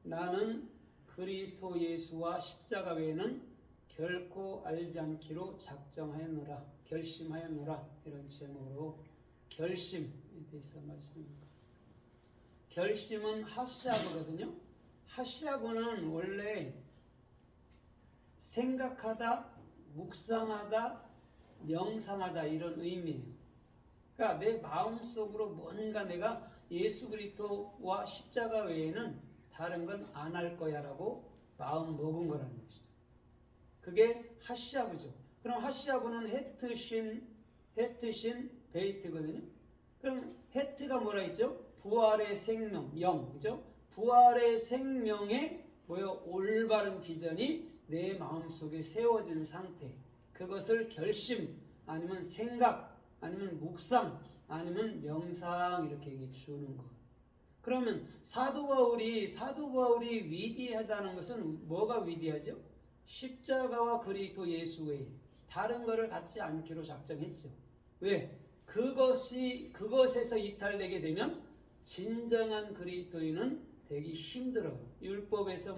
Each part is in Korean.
나는 그리스도 예수와 십자가 외에는 결코 알지 않기로 작정하였노라, 결심하였노라, 이런 제목으로 결심에 대해서 말씀합니다. 결심은 하시아브거든요. 하시아브는 원래 생각하다, 묵상하다, 명상하다 이런 의미예요. 그러니까 내 마음속으로 뭔가 내가 예수 그리스도와 십자가 외에는 다른 건 안 할 거야 라고 마음 먹은 거라는 것이죠. 그게 하시아브죠. 그럼 하시아브는 헤트신 베이트거든요. 그럼 헤트가 뭐라 했죠? 부활의 생명, 영, 그죠? 부활의 생명의 올바른 비전이 내 마음속에 세워진 상태. 그것을 결심, 아니면 생각, 아니면 묵상, 아니면 명상 이렇게 얘기해 주는 거. 그러면 사도 바울이 위대하다는 것은 뭐가 위대하죠? 십자가와 그리스도 예수 외에 다른 것을 갖지 않기로 작정했죠. 왜? 그것에서 이탈되게 되면 진정한 그리스도인은 되기 힘들어요. 율법에서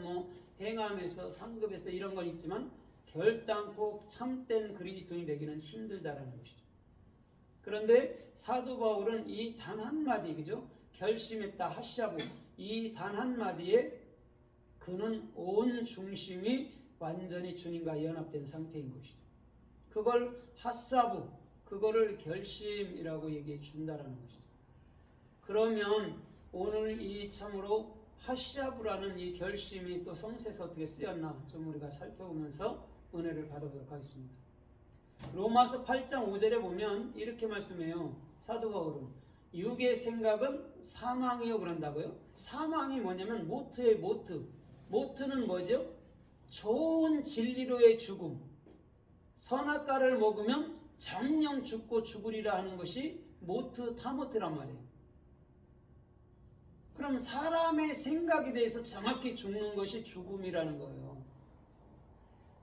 행함에서 상급에서 이런 건 있지만 결단코 참된 그리스도인이 되기는 힘들다라는 것이죠. 그런데 사도 바울은 이 단 한마디, 그죠? 결심했다 하시자고 이 단 한마디에 그는 온 중심이 완전히 주님과 연합된 상태인 것이죠. 그걸 하사부, 그거를 결심이라고 얘기해 준다라는 것이죠. 그러면 오늘 이 참으로 하시아브라는 이 결심이 또 성서에서 어떻게 쓰였나 좀 우리가 살펴보면서 은혜를 받아보도록 하겠습니다. 로마서 8장 5절에 보면 이렇게 말씀해요. 사도 바울은 육의 생각은 사망이요 그런다고요. 사망이 뭐냐면 모트의 모트는 뭐죠? 좋은 진리로의 죽음. 선악과를 먹으면 정령 죽고 죽으리라 하는 것이 타모트란 말이에요. 그럼 사람의 생각에 대해서 정확히 죽는 것이 죽음이라는 거예요.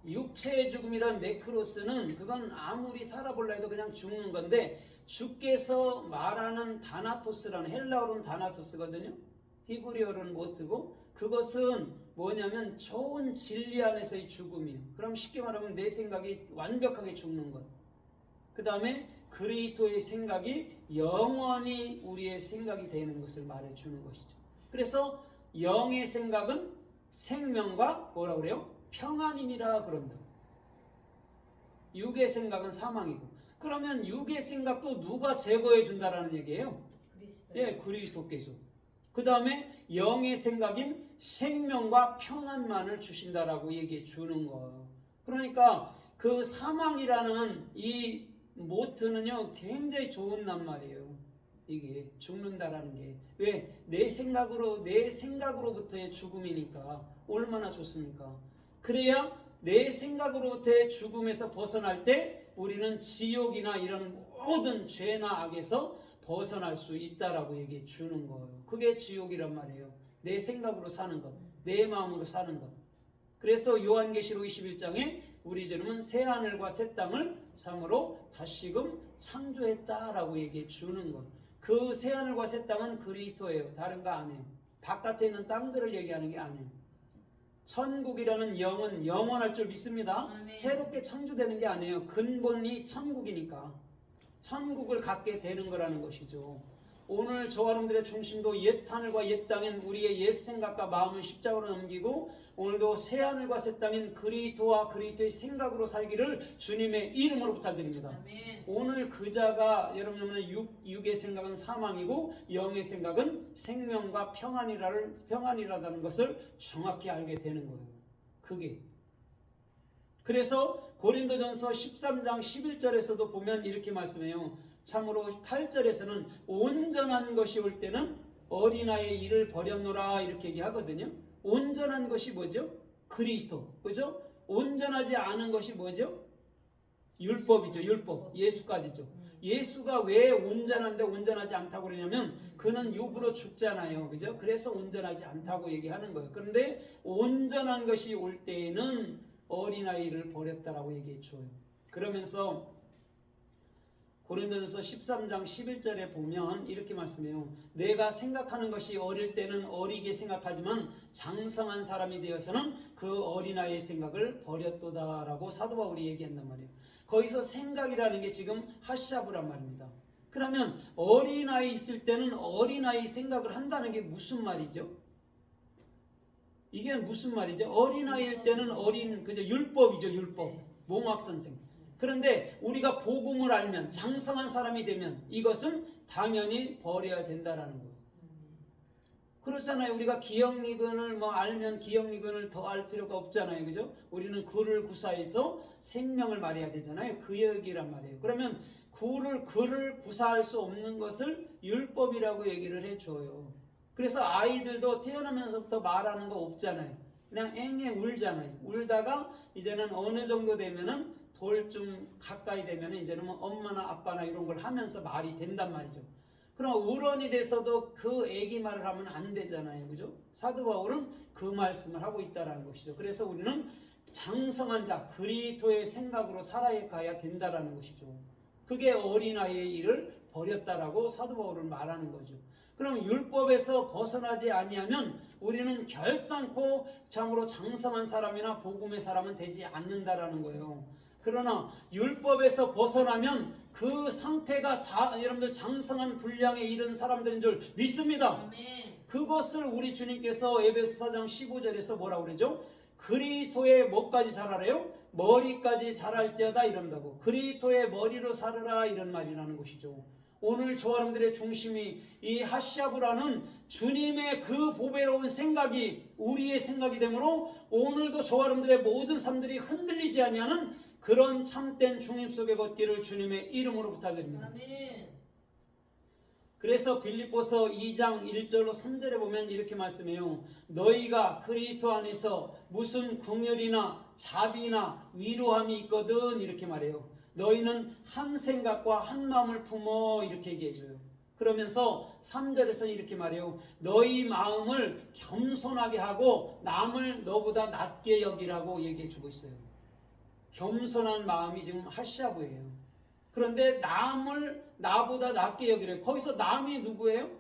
육체의 죽음이란 네크로스는 그건 아무리 살아볼라 해도 그냥 죽는 건데, 주께서 말하는 다나토스라는, 헬라어로는 다나토스거든요. 히브리어로는 모트고, 그것은 뭐냐면 좋은 진리 안에서의 죽음이에요. 그럼 쉽게 말하면 내 생각이 완벽하게 죽는 것. 그 다음에 그리스도의 생각이 영원히 우리의 생각이 되는 것을 말해주는 것이죠. 그래서 영의 생각은 생명과 뭐라고 그래요? 평안이니라 그런다. 육의 생각은 사망이고. 그러면 육의 생각도 누가 제거해 준다라는 얘기예요? 그리스도께서. 그 다음에 영의 생각인 생명과 평안만을 주신다라고 얘기해 주는 거예요. 그러니까 그 사망이라는 이 모트는요 굉장히 좋은 낱말이에요. 이게 죽는다라는 게 왜? 내 생각으로부터의 죽음이니까 얼마나 좋습니까? 그래야 내 생각으로부터의 죽음에서 벗어날 때 우리는 지옥이나 이런 모든 죄나 악에서 벗어날 수 있다라고 얘기해 주는 거예요. 그게 지옥이란 말이에요. 내 생각으로 사는 것, 내 마음으로 사는 것. 그래서 요한계시록 21장에 우리 주님은 새 하늘과 새 땅을 참으로 다시금 창조했다라고 얘기해 주는 것. 그 새 하늘과 새 땅은 그리스도예요. 다른 거 아니에요. 바깥에 있는 땅들을 얘기하는 게 아니에요. 천국이라는 영은 영원할 줄 믿습니다. 아멘. 새롭게 창조되는 게 아니에요. 근본이 천국이니까 천국을 갖게 되는 거라는 것이죠. 오늘 저와 여러분들의 중심도 옛 하늘과 옛 땅인 우리의 옛 생각과 마음을 십자가로 넘기고 오늘도 새 하늘과 새 땅인 그리스도와 그리스도의 생각으로 살기를 주님의 이름으로 부탁드립니다. 아멘. 오늘 그 자가 여러분의 육의 생각은 사망이고 영의 생각은 생명과 평안이라는 것을 정확히 알게 되는 거예요. 그게. 그래서 고린도전서 13장 11절에서도 보면 이렇게 말씀해요. 참으로 8절에서는 온전한 것이 올 때는 어린아이의 일을 버렸노라 이렇게 얘기하거든요. 온전한 것이 뭐죠? 그리스도. 그죠? 온전하지 않은 것이 뭐죠? 율법이죠. 율법. 예수까지죠. 예수가 왜 온전한데 온전하지 않다고 그러냐면 그는 육으로 죽잖아요. 그죠? 그래서 온전하지 않다고 얘기하는 거예요. 그런데 온전한 것이 올 때에는 어린아이를 버렸다라고 얘기해 줘요. 그러면서 고린도전서 13장 11절에 보면 이렇게 말씀해요. 내가 생각하는 것이 어릴 때는 어리게 생각하지만 장성한 사람이 되어서는 그 어린아이의 생각을 버렸도다라고 사도 바울이 얘기한단 말이에요. 거기서 생각이라는 게 지금 하샤브란 말입니다. 그러면 어린아이 있을 때는 어린아이 생각을 한다는 게 무슨 말이죠? 이게 무슨 말이죠? 어린아이일 때는 그죠? 율법이죠, 율법. 몽학 선생. 그런데 우리가 복음을 알면 장성한 사람이 되면 이것은 당연히 버려야 된다라는 거예요. 그렇잖아요. 우리가 기억리근을 알면 기억리근을 더 알 필요가 없잖아요. 그죠? 우리는 구를 구사해서 생명을 말해야 되잖아요. 그 얘기란 말이에요. 그러면 글을 구사할 수 없는 것을 율법이라고 얘기를 해줘요. 그래서 아이들도 태어나면서부터 말하는 거 없잖아요. 그냥 앵앵 울잖아요. 울다가 이제는 어느 정도 되면은 돌 좀 가까이 되면은 이제는 엄마나 아빠나 이런 걸 하면서 말이 된단 말이죠. 그럼 어른이 돼서도 그 애기 말을 하면 안 되잖아요. 그죠? 사도 바울은 그 말씀을 하고 있다라는 것이죠. 그래서 우리는 장성한 자, 그리스도의 생각으로 살아가야 된다라는 것이죠. 그게 어린아이의 일을 버렸다라고 사도 바울은 말하는 거죠. 그럼 율법에서 벗어나지 아니하면 우리는 결단코 참으로 장성한 사람이나 복음의 사람은 되지 않는다라는 거예요. 그러나 율법에서 벗어나면 그 상태가 여러분들 장성한 분량에 이른 사람들인 줄 믿습니다. 아멘. 그것을 우리 주님께서 에베소 4장 15절에서 뭐라고 그러죠? 그리스도의 뭐까지 자라래요? 머리까지 자랄지어다 이런다고. 그리스도의 머리로 살으라 이런 말이라는 것이죠. 오늘 저 여러분들의 중심이 이 하샤브라는 주님의 그 보배로운 생각이 우리의 생각이 되므로 오늘도 저 여러분들의 모든 삶들이 흔들리지 아니하는 그런 참된 중림 속에 걷기를 주님의 이름으로 부탁드립니다. 아멘. 그래서 빌립보서 2장 1절로 3절에 보면 이렇게 말씀해요. 너희가 그리스도 안에서 무슨 긍휼이나 자비나 위로함이 있거든 이렇게 말해요. 너희는 한 생각과 한 마음을 품어 이렇게 얘기해줘요. 그러면서 3절에서 이렇게 말해요. 너희 마음을 겸손하게 하고 남을 너보다 낮게 여기라고 얘기해주고 있어요. 겸손한 마음이 지금 하샤브예요. 그런데 남을 나보다 낮게 여기래요. 거기서 남이 누구예요?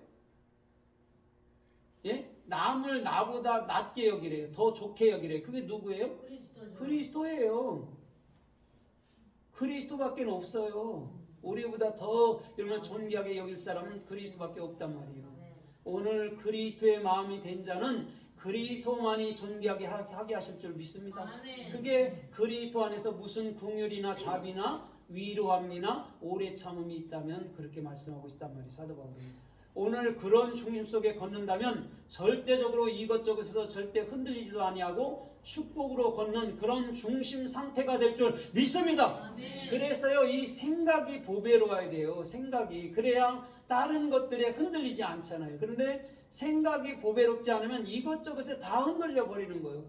예? 남을 나보다 낮게 여기래요. 더 좋게 여기래요. 그게 누구예요? 그리스도죠. 그리스도예요. 그리스도밖에 없어요. 우리보다 더 여러분 존귀하게 여길 사람은 그리스도밖에 없단 말이에요. 오늘 그리스도의 마음이 된 자는 그리스도만이 존귀하게 하게 하실 줄 믿습니다. 그게 그리스도 안에서 무슨 긍휼이나 자비나 위로함이나 오래 참음이 있다면 그렇게 말씀하고 있단 말이에요. 사도 바울이. 오늘 그런 중심 속에 걷는다면 절대적으로 이것저것에서 절대 흔들리지도 아니하고 축복으로 걷는 그런 중심 상태가 될 줄 믿습니다. 아멘. 그래서요 이 생각이 보배로워야 돼요. 생각이 그래야 다른 것들에 흔들리지 않잖아요. 그런데 생각이 보배롭지 않으면 이것저것에 다 흔들려 버리는 거예요.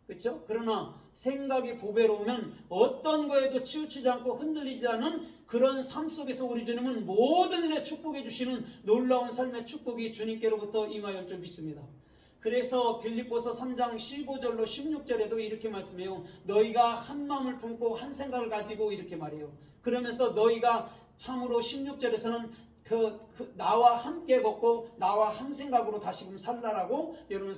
그렇죠? 그러나 생각이 보배로우면 어떤 거에도 치우치지 않고 흔들리지 않은 그런 삶 속에서 우리 주님은 모든 일에 축복해 주시는 놀라운 삶의 축복이 주님께로부터 임하여 줄 믿습니다. 그래서 빌립보서 3장 15절로 16절에도 이렇게 말씀해요. 너희가 한 마음을 품고 한 생각을 가지고 이렇게 말해요. 그러면서 너희가 참으로 16절에서는 나와 함께 걷고 나와 한 생각으로 다시금 살라라고 여러분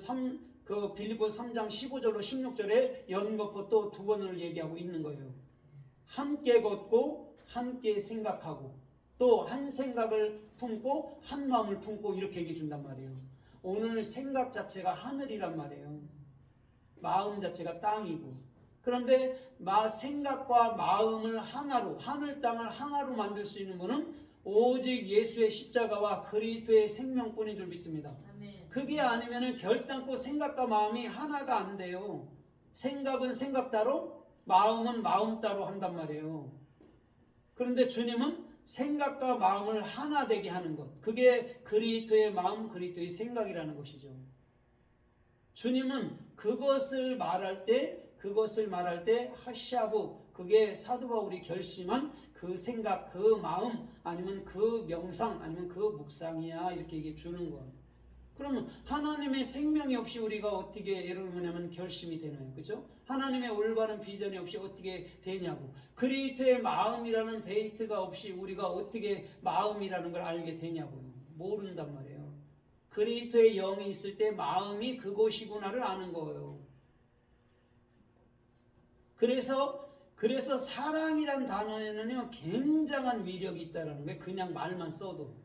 빌립보서 3장 15절로 16절에 연거푸 또 두 번을 얘기하고 있는 거예요. 함께 걷고 함께 생각하고 또 한 생각을 품고 한 마음을 품고 이렇게 얘기해 준단 말이에요. 오늘 생각 자체가 하늘이란 말이에요. 마음 자체가 땅이고 그런데 생각과 마음을 하나로 하늘 땅을 하나로 만들 수 있는 분은 오직 예수의 십자가와 그리스도의 생명뿐인 줄 믿습니다. 아멘. 그게 아니면 결단코 생각과 마음이 하나가 안 돼요. 생각은 생각 따로 마음은 마음 따로 한단 말이에요. 그런데 주님은 생각과 마음을 하나 되게 하는 것, 그게 그리스도의 마음, 그리스도의 생각이라는 것이죠. 주님은 그것을 말할 때 하샤브, 그게 사도 바울이 결심한 그 생각, 그 마음, 아니면 그 명상, 아니면 그 묵상이야 이렇게 얘기해 주는 것. 그러면 하나님의 생명이 없이 우리가 어떻게 예를 뭐냐면 결심이 되나요? 그죠? 하나님의 올바른 비전이 없이 어떻게 되냐고. 그리스도의 마음이라는 베이트가 없이 우리가 어떻게 마음이라는 걸 알게 되냐고요. 모른단 말이에요. 그리스도의 영이 있을 때 마음이 그곳이구나를 아는 거예요. 그래서 사랑이란 단어에는요 굉장한 위력이 있다는 거예요. 그냥 말만 써도.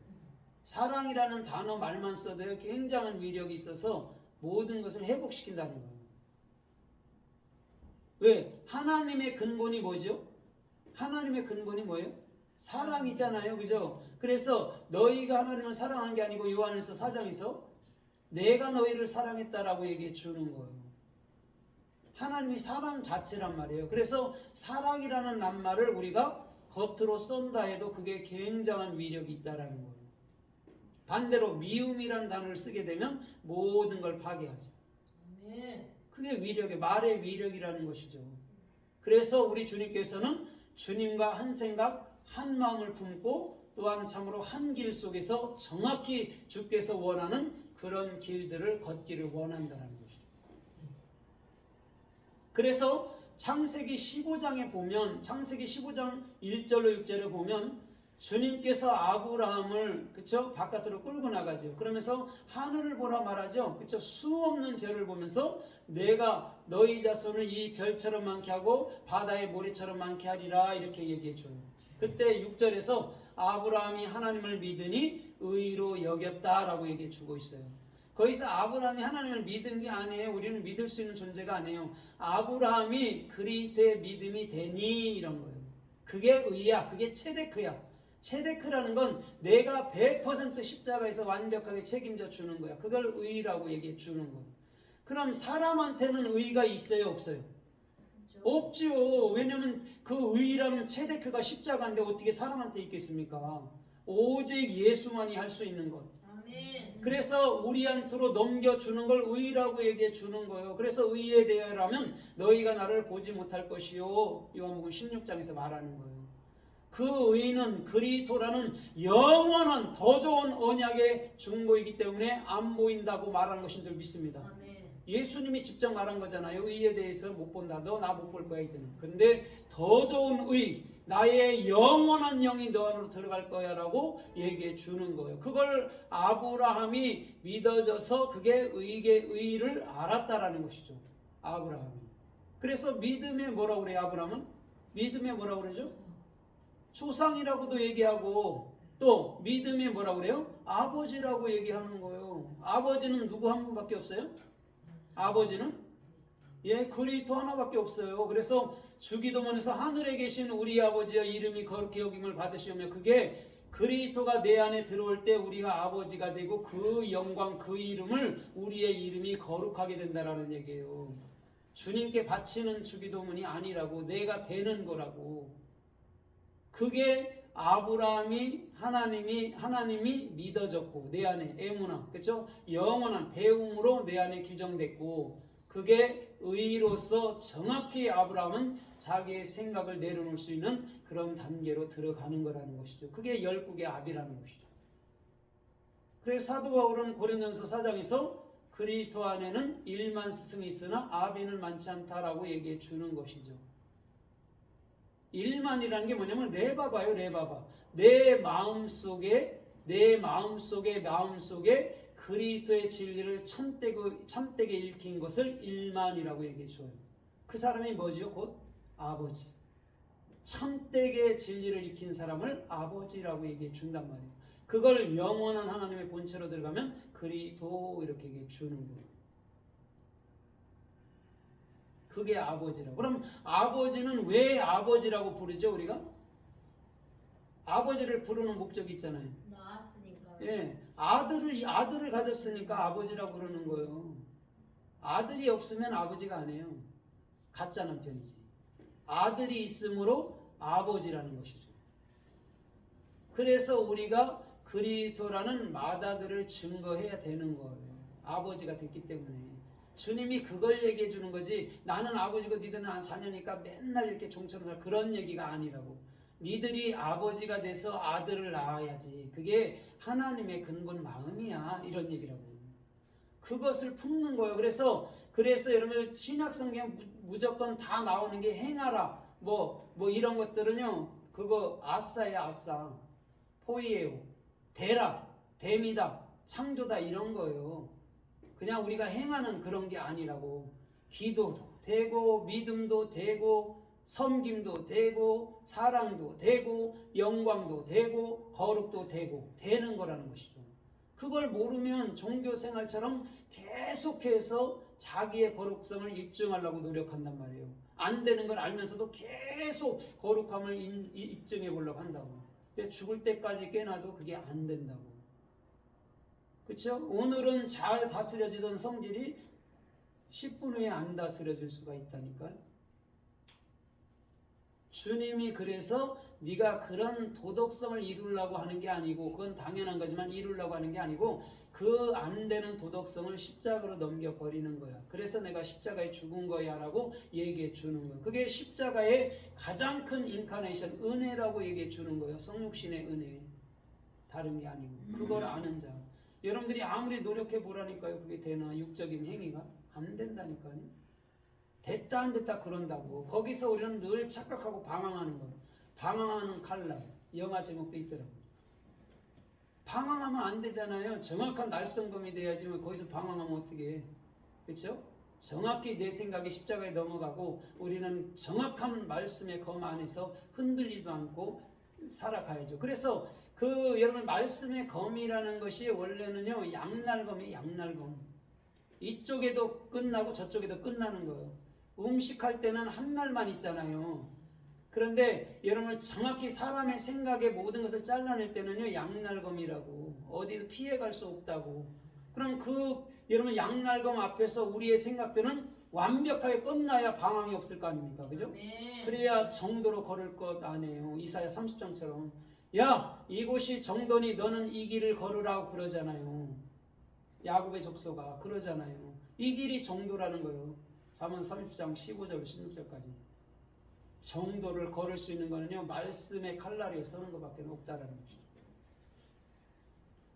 사랑이라는 단어 말만 써도요 굉장한 위력이 있어서 모든 것을 회복시킨다는 거예요. 왜? 하나님의 근본이 뭐죠? 하나님의 근본이 뭐예요? 사랑이잖아요. 그죠? 그래서 너희가 하나님을 사랑한 게 아니고 요한일서 4장에서 내가 너희를 사랑했다라고 얘기해 주는 거예요. 하나님이 사랑 자체란 말이에요. 그래서 사랑이라는 낱말을 우리가 겉으로 쏜다 해도 그게 굉장한 위력이 있다라는 거예요. 반대로 미움이란 단어를 쓰게 되면 모든 걸 파괴하죠. 그게 위력의 말의 위력이라는 것이죠. 그래서 우리 주님께서는 주님과 한 생각 한 마음을 품고 또한 참으로 한 길 속에서 정확히 주께서 원하는 그런 길들을 걷기를 원한다는 것이죠. 그래서 창세기 15장에 보면 창세기 15장 1절로 6절에 보면 주님께서 아브라함을 그쵸 바깥으로 끌고 나가죠. 그러면서 하늘을 보라 말하죠. 그쵸 수없는 별을 보면서 내가 너희 자손을 이 별처럼 많게 하고 바다의 모래처럼 많게 하리라 이렇게 얘기해 줘요. 그때 6절에서 아브라함이 하나님을 믿으니 의로 여겼다라고 얘기해 주고 있어요. 거기서 아브라함이 하나님을 믿은 게 아니에요. 우리는 믿을 수 있는 존재가 아니에요. 아브라함이 그리스도의 믿음이 되니 이런 거예요. 그게 의야. 그게 체데크야. 체데크라는 건 내가 100% 십자가에서 완벽하게 책임져 주는 거야. 그걸 의라고 얘기해 주는 거예요. 그럼 사람한테는 의가 있어요? 없어요? 없죠. 왜냐하면 그 의라는 체데크가 십자가인데 어떻게 사람한테 있겠습니까? 오직 예수만이 할 수 있는 것. 그래서 우리한테로 넘겨주는 걸 의라고 얘기해 주는 거예요. 그래서 의에 대하여라면 너희가 나를 보지 못할 것이요. 요한복음 16장에서 말하는 거예요. 그 의는 그리스도라는 영원한 더 좋은 언약의 중보이기 때문에 안 보인다고 말하는 것인 줄 믿습니다. 예수님이 직접 말한 거잖아요. 의에 대해서 못 본다. 너 나 못 볼 거야 이제는. 근데 더 좋은 의, 나의 영원한 영이 너 안으로 들어갈 거야 라고 얘기해 주는 거예요. 그걸 아브라함이 믿어져서 그게 의를 알았다라는 것이죠. 아브라함이. 그래서 믿음에 뭐라고 그래요? 아브라함은? 믿음에 뭐라고 그러죠? 조상이라고도 얘기하고 또 믿음에 뭐라고 그래요? 아버지라고 얘기하는 거예요. 아버지는 누구 한 분밖에 없어요? 아버지는 그리스도 하나밖에 없어요. 그래서 주기도문에서 하늘에 계신 우리 아버지여 이름이 거룩히 여김을 받으시오며 그게 그리스도가 내 안에 들어올 때 우리가 아버지가 되고 그 영광 그 이름을 우리의 이름이 거룩하게 된다라는 얘기예요. 주님께 바치는 주기도문이 아니라고 내가 되는 거라고. 그게 아브라함이 하나님이 믿어졌고 내 안에 에무나 그렇죠? 영원한 배움으로 내 안에 규정됐고 그게 의로서 정확히 아브라함은 자기의 생각을 내려놓을 수 있는 그런 단계로 들어가는 거라는 것이죠. 그게 열국의 압이라는 것이죠. 그래서 사도 바울은 고린도전서 4장에서 그리스도 안에는 1만 스승이 있으나 아비는 많지 않다라고 얘기해 주는 것이죠. 1만이라는 게 뭐냐면 레바바요. 레바바. 내 마음속에 그리스도의 진리를 참되게 읽힌 것을 1만이라고 얘기해 줘요. 그 사람이 뭐지요? 곧 아버지. 참되게 진리를 익힌 사람을 아버지라고 얘기해 준단 말이에요. 그걸 영원한 하나님의 본체로 들어가면 그리스도 이렇게 얘기해 주는 거예요. 그게 아버지라고. 그럼 아버지는 왜 아버지라고 부르죠? 우리가? 아버지를 부르는 목적이 있잖아요. 낳았으니까. 예, 아들을 가졌으니까 아버지라고 그러는 거예요. 아들이 없으면 아버지가 아니에요. 가짜 남편이지. 아들이 있으므로 아버지라는 것이죠. 그래서 우리가 그리스도라는 맏아들을 증거해야 되는 거예요. 아버지가 됐기 때문에. 주님이 그걸 얘기해 주는 거지 나는 아버지고 니들은 자녀니까 맨날 이렇게 종처럼 살 그런 얘기가 아니라고. 니들이 아버지가 돼서 아들을 낳아야지. 그게 하나님의 근본 마음이야. 이런 얘기라고. 그것을 품는 거예요. 그래서 여러분 신약 성경 무조건 다 나오는 게 행하라 뭐 이런 것들은요 그거 아싸야 아싸 포이에요 대라 됨이다 창조다 이런 거예요. 그냥 우리가 행하는 그런 게 아니라고. 기도도 되고 믿음도 되고 섬김도 되고 사랑도 되고 영광도 되고 거룩도 되고 되는 거라는 것이죠. 그걸 모르면 종교생활처럼 계속해서 자기의 거룩성을 입증하려고 노력한단 말이에요. 안 되는 걸 알면서도 계속 거룩함을 입증해 보려고 한다고. 근데 죽을 때까지 깨나도 그게 안 된다고. 그렇죠? 오늘은 잘 다스려지던 성질이 10분 후에 안 다스려질 수가 있다니까요. 주님이 그래서 네가 그런 도덕성을 이루려고 하는 게 아니고 그건 당연한 거지만 이루려고 하는 게 아니고 그 안 되는 도덕성을 십자가로 넘겨버리는 거야. 그래서 내가 십자가에 죽은 거야 라고 얘기해 주는 거야. 그게 십자가의 가장 큰 인카네이션 은혜라고 얘기해 주는 거예요. 성육신의 은혜. 다른 게 아니고 그걸 아는 자. 여러분들이 아무리 노력해 보라니까요. 그게 되나 육적인 행위가 안 된다니까요. 됐다 안 됐다 그런다고. 거기서 우리는 늘 착각하고 방황하는 거예요. 방황하는 칼날. 영화 제목도 있더라고요. 방황하면 안 되잖아요. 정확한 날성검이 돼야지 거기서 방황하면 어떻게 해. 그렇죠? 정확히 내 생각이 십자가에 넘어가고 우리는 정확한 말씀의 검 안에서 흔들리도 않고 살아가야죠. 그래서 여러분 말씀의 검이라는 것이 원래는요 양날검이 양날검. 이쪽에도 끝나고 저쪽에도 끝나는 거예요. 음식할 때는 한 날만 있잖아요. 그런데 여러분 정확히 사람의 생각의 모든 것을 잘라낼 때는요 양날검이라고. 어디도 피해갈 수 없다고. 그럼 여러분 양날검 앞에서 우리의 생각들은 완벽하게 끝나야 방황이 없을 거 아닙니까? 그죠? 네. 그래야 정도로 걸을 것 아니에요. 이사야 30장처럼 야 이곳이 정도니 너는 이 길을 걸으라고 그러잖아요. 야곱의 족소가 그러잖아요. 이 길이 정도라는 거예요. 잠언 30장 15절 16절까지. 정도를 걸을 수 있는 거는요 말씀의 칼날에 서는 것밖에 없다라는 것이죠.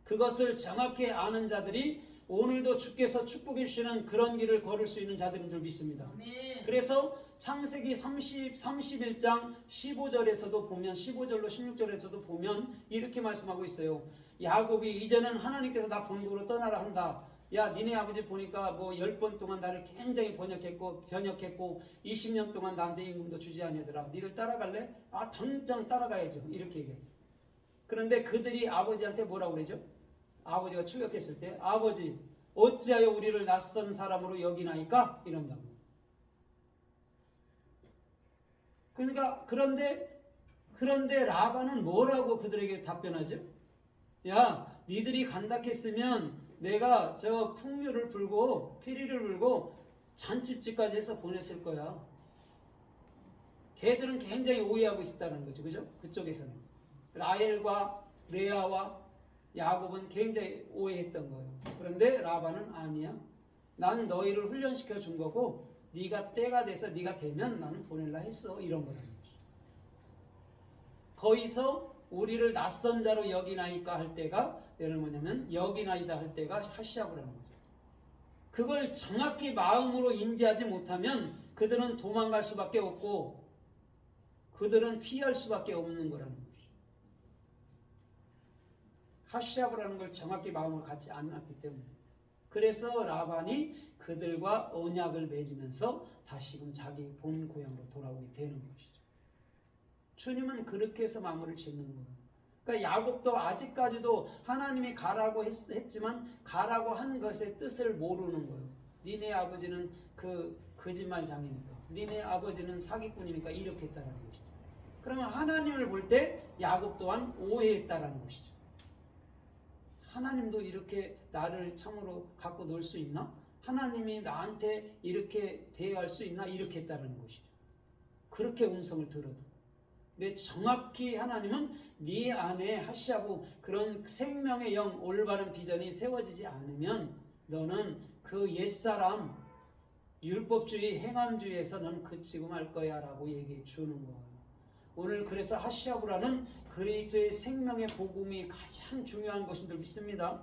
그것을 정확히 아는 자들이 오늘도 주께서 축복해 주시는 그런 길을 걸을 수 있는 자들인 줄 믿습니다. 아멘. 그래서 창세기 31장 15절에서도 보면 15절로 16절에서도 보면 이렇게 말씀하고 있어요. 야곱이 이제는 하나님께서 나 본국으로 떠나라 한다. 야 니네 아버지 보니까 10번 동안 나를 굉장히 변혁했고 20년 동안 나한테 임금도 주지 아니하더라. 니들 따라갈래? 아 당장 따라가야죠. 이렇게 얘기하죠. 그런데 그들이 아버지한테 뭐라고 그러죠? 아버지가 추격했을 때 아버지 어찌하여 우리를 낯선 사람으로 여기나이까? 이런다고. 그러니까 그런데 라반은 뭐라고 그들에게 답변하죠? 야 니들이 간다 했으면 내가 저 풍류를 불고 피리를 불고 잔집지까지 해서 보냈을 거야. 걔들은 굉장히 오해하고 있었다는 거죠. 그죠? 그쪽에서는. 라헬과 레아와 야곱은 굉장히 오해했던 거예요. 그런데 라반은 아니야. 난 너희를 훈련시켜 준 거고 네가 때가 돼서 네가 되면 나는 보낼라 했어. 이런 거라는 거죠. 거기서 우리를 낯선 자로 여기나이까 할 때가 여러분 뭐냐면 여기나이다 할 때가 하시아브라는 거죠. 그걸 정확히 마음으로 인지하지 못하면 그들은 도망갈 수밖에 없고 그들은 피할 수밖에 없는 거라는 거죠. 하시아브라는 걸 정확히 마음으로 갖지 않았기 때문에. 그래서 라반이 그들과 언약을 맺으면서 다시금 자기 본 고향으로 돌아오게 되는 것이죠. 주님은 그렇게 해서 마무리를 짓는 거예요. 그러니까 야곱도 아직까지도 하나님이 가라고 했지만 가라고 한 것의 뜻을 모르는 거예요. 니네 아버지는 거짓말장이니까 니네 아버지는 사기꾼이니까 이렇게 했다는 것이죠. 그러면 하나님을 볼 때 야곱 또한 오해했다는 것이죠. 하나님도 이렇게 나를 참으로 갖고 놀 수 있나? 하나님이 나한테 이렇게 대할 수 있나? 이렇게 했다는 것이죠. 그렇게 음성을 들어도. 근데 정확히 하나님은 네 안에 하시하고 그런 생명의 영 올바른 비전이 세워지지 않으면 너는 그 옛사람 율법주의 행함주의에서 넌 그치고 말 거야 라고 얘기해 주는 거예요. 오늘 그래서 하시아브라는 그리스도의 생명의 복음이 가장 중요한 것인 줄 믿습니다.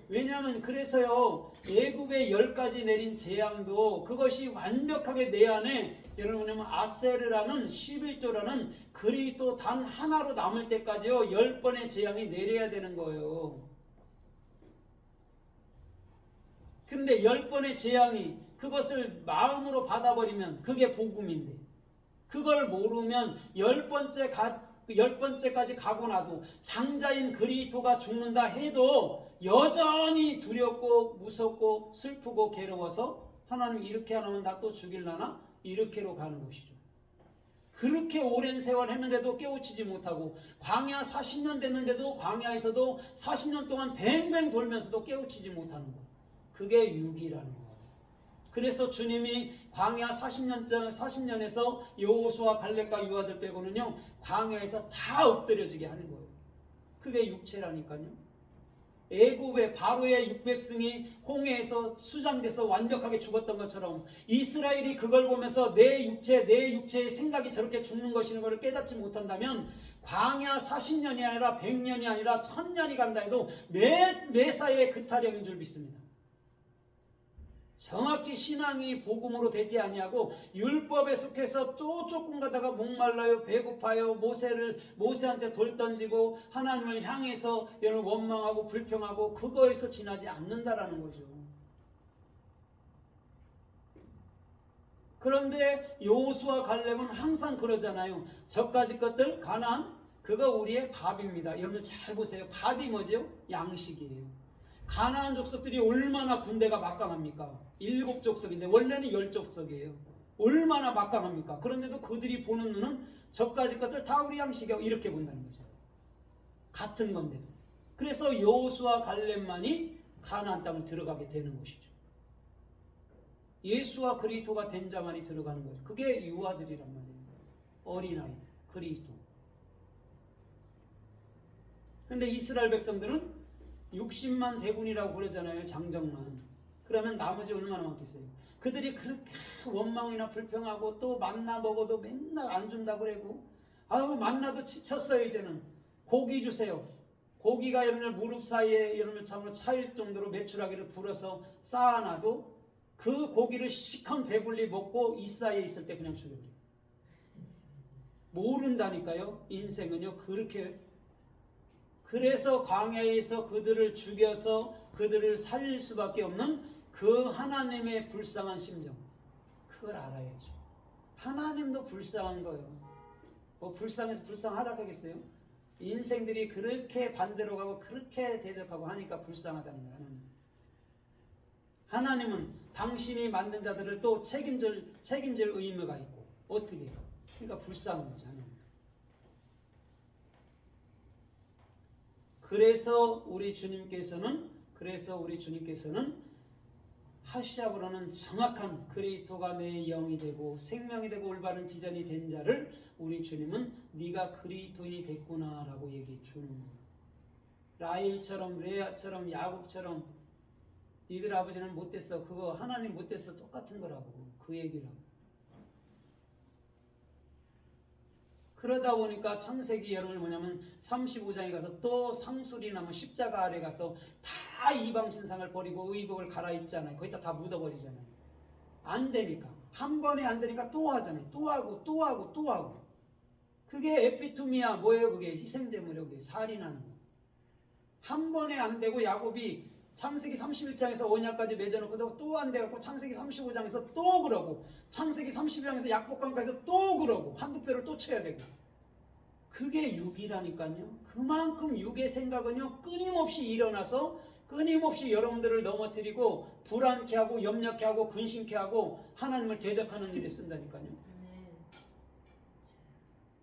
왜냐하면 그래서요 애굽에 10가지 내린 재앙도 그것이 완벽하게 내 안에 여러분 아세르라는 11조라는 그리스도 단 하나로 남을 때까지요 10번의 재앙이 내려야 되는 거예요. 근데 10번의 재앙이 그것을 마음으로 받아버리면 그게 복음인데 그걸 모르면 10번째까지 가고 나도 장자인 그리스도가 죽는다 해도 여전히 두렵고 무섭고 슬프고 괴로워서 하나님 이렇게 하면 나 또 죽일라나? 이렇게로 가는 것이죠. 그렇게 오랜 세월 했는데도 깨우치지 못하고 광야 40년 됐는데도 광야에서도 40년 동안 뱅뱅 돌면서도 깨우치지 못하는 것. 그게 육이라는 거예요. 그래서 주님이 광야 40년에서 여호수아 갈렙과 유아들 빼고는요 광야에서 다 엎드려지게 하는 거예요. 그게 육체라니까요. 애굽의 바로의 600승이 홍해에서 수장돼서 완벽하게 죽었던 것처럼 이스라엘이 그걸 보면서 내 육체의 생각이 저렇게 죽는 것이라는 것을 깨닫지 못한다면 광야 40년이 아니라 100년이 아니라 1000년이 간다 해도 매사에 그 타령인 줄 믿습니다. 정확히 신앙이 복음으로 되지 아니하고 율법에 속해서 또 조금 가다가 목말라요, 배고파요, 모세한테 돌 던지고 하나님을 향해서 여러분 원망하고 불평하고 그거에서 지나지 않는다라는 거죠. 그런데 여호수아 갈렙은 항상 그러잖아요. 저까지 것들 가나안 그거 우리의 밥입니다. 여러분 잘 보세요. 밥이 뭐죠? 양식이에요. 가나안 족속들이 얼마나 군대가 막강합니까? 7족속인데 원래는 10족속이에요. 얼마나 막강합니까? 그런데도 그들이 보는 눈은 저까지 것들 다 우리 양식이라고 이렇게 본다는 거죠. 같은 건데도. 그래서 여호수아 갈렙만이 가나안 땅을 들어가게 되는 것이죠. 예수와 그리스도가 된 자만이 들어가는 거죠. 그게 유아들이란 말이에요. 어린아이들, 그리스도. 근데 이스라엘 백성들은 60만 대군이라고 그러잖아요. 장정만. 그러면 나머지 얼마나 많겠어요? 그들이 그렇게 원망이나 불평하고 또 만나 먹어도 맨날 안 준다고 그러고 아유 만나도 지쳤어요. 이제는 고기 주세요. 고기가 여러분들 무릎 사이에 여러분들 참으로 차일 정도로 메추라기를 불어서 쌓아놔도 그 고기를 시커먼 배불리 먹고 이 사이에 있을 때 그냥 죽여버려요. 모른다니까요. 인생은요 그렇게. 그래서 광야에서 그들을 죽여서 그들을 살릴 수밖에 없는 그 하나님의 불쌍한 심정. 그걸 알아야죠. 하나님도 불쌍한 거예요. 뭐 불쌍해서 불쌍하다고 하겠어요? 인생들이 그렇게 반대로 가고 그렇게 대적하고 하니까 불쌍하다는 거예요. 하나님은 당신이 만든 자들을 또 책임질 의무가 있고 어떻게 해요? 그러니까 불쌍한 거죠. 하나님. 그래서 우리 주님께서는 하시아브로는 정확한 그리스도가 내 영이 되고 생명이 되고 올바른 비전이 된 자를 우리 주님은 네가 그리스도인이 됐구나라고 얘기해 주는 거예요. 라헬처럼 레아처럼 야곱처럼 니들 아버지는 못됐어. 그거 하나님 못됐어. 똑같은 거라고. 그 얘기라고. 그러다 보니까 창세기 여러분 뭐냐면 35장에 가서 또 상술이 나면 십자가 아래 가서 다 이방 신상을 버리고 의복을 갈아입잖아요. 거기다 다 묻어버리잖아요. 안 되니까. 한 번에 안 되니까 또 하잖아요. 또 하고. 그게 에피투미야. 뭐예요? 그게 희생제물이에요. 그게 살인하는 거. 한 번에 안 되고 야곱이 창세기 31장에서 언약까지 맺어놓고 또 안 돼갖고 창세기 35장에서 또 그러고 창세기 32장에서 약복강까지서 또 그러고 한두 배를 또 쳐야 되고 그게 육이라니까요. 그만큼 육의 생각은요 끊임없이 일어나서 끊임없이 여러분들을 넘어뜨리고 불안케 하고 염려케 하고 근심케 하고 하나님을 대적하는 일에 쓴다니까요.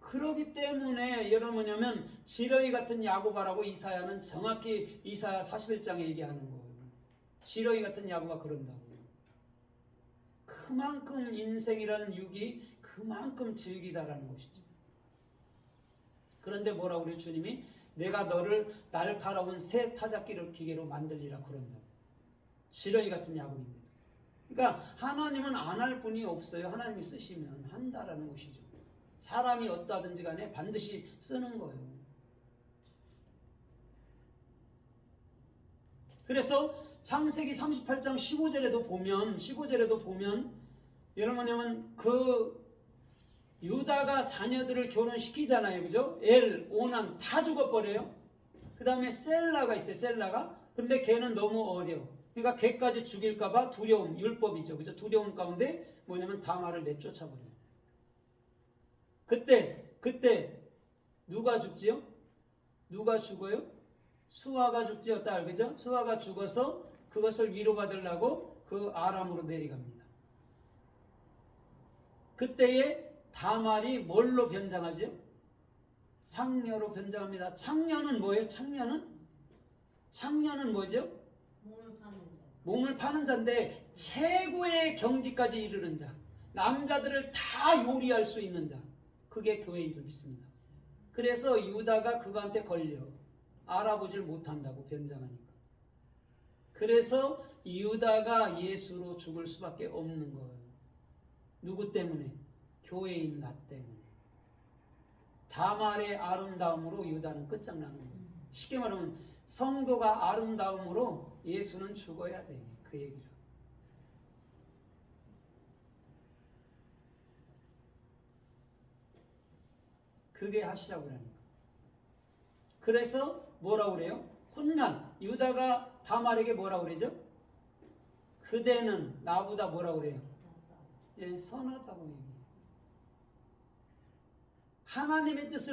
그러기 때문에 여러분 뭐냐면 지렁이 같은 야고바라고 이사야는 정확히 이사야 41장에 얘기하는 거예요. 지렁이 같은 야고가 그런다고요. 그만큼 인생이라는 육이 그만큼 즐기다라는 것이죠. 그런데 뭐라고 그래요? 주님이 내가 너를 날카로운 새 타작기를 기계로 만들리라 그런다고. 지렁이 같은 야곱인데. 그러니까 하나님은 안 할 분이 없어요. 하나님이 쓰시면 한다라는 것이죠. 사람이 어떠하든지 간에 반드시 쓰는 거예요. 그래서 창세기 38장 15절에도 보면 여러분 그 유다가 자녀들을 결혼시키잖아요. 그죠? 엘, 오난 다 죽어버려요. 그 다음에 셀라가 있어요. 셀라가. 근데 걔는 너무 어려. 그러니까 걔까지 죽일까봐 두려움, 율법이죠. 그죠? 두려움 가운데 다말을 내쫓아버려요. 그때 누가 죽지요? 누가 죽어요? 수아가 죽지요. 딸. 그죠? 수아가 죽어서 그것을 위로받으려고 그 아람으로 내려갑니다. 그때에 다말이 뭘로 변장하죠? 창녀로 변장합니다. 창녀는 뭐예요? 창녀는 뭐죠? 몸을 파는 자인데 최고의 경지까지 이르는 자. 남자들을 다 요리할 수 있는 자. 그게 교회인 줄 믿습니다. 그래서 유다가 그거한테 걸려. 알아보질 못한다고 변장하니까. 그래서 유다가 예수로 죽을 수밖에 없는 거예요. 누구 때문에? 교회인 나 때문에. 다말의 아름다움으로 유다는 끝장나는 거예요. 쉽게 말하면 성도가 아름다움으로 예수는 죽어야 돼. 그 얘기죠. 그게 하시라고 그러니까. 그래서 뭐라고 그래요? 훗날 유다가 다말에게 뭐라고 그러죠? 그대는 나보다 뭐라고 그래요? 예, 선하다고 얘기해요. 하나님의 뜻을